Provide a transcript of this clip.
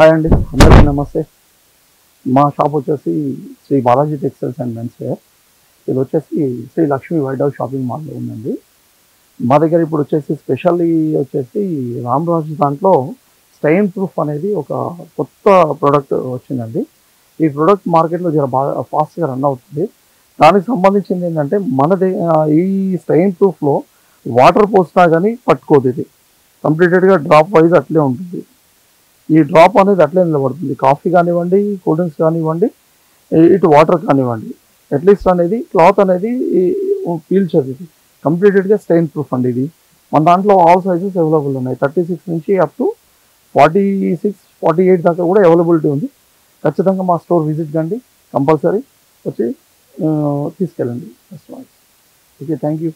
Hi అండి, అందరికీ నమస్తే. మా షాప్ వచ్చేసి Sri Balaji textiles and men's wear. ఇది వచ్చేసి Sri Lakshmi white house shopping మాల్లో ఉందండి. మా దగ్గర ఇప్పుడు వచ్చేసి స్పెషల్లీ వచ్చేసి రామ్రాజ్ దాంట్లో స్టెయిన్ ప్రూఫ్ అనేది ఒక కొత్త ప్రోడక్ట్ వచ్చిందండి. ఈ ప్రోడక్ట్ మార్కెట్లో జర బాగా ఫాస్ట్గా రన్ అవుతుంది. దానికి సంబంధించింది ఏంటంటే ఈ స్టెయిన్ ప్రూఫ్లో వాటర్ పోసినా కానీ పట్టుకోదు. ఇది కంప్లీటెడ్గా డ్రాప్ వైజ్ అట్లే ఉంటుంది. ఈ డ్రాప్ అనేది అట్లే నిలబడుతుంది. కాఫీ కానివ్వండి, కూల్ డ్రింక్స్ కానివ్వండి, ఇటు వాటర్ కానివ్వండి, అట్లీస్ట్ అనేది క్లాత్ అనేది పీల్చదు. ఇది కంప్లీటెడ్గా స్టెయిన్ ప్రూఫ్ అండి. ఇది మన దాంట్లో ఆల్ సైజెస్ అవైలబుల్ ఉన్నాయి. 36 నుంచి అప్ టు 46, 48 దాకా కూడా అవైలబిలిటీ ఉంది. ఖచ్చితంగా మా స్టోర్ విజిట్ కండి, కంపల్సరీ వచ్చి తీసుకెళ్ళండి. Okay, thank you.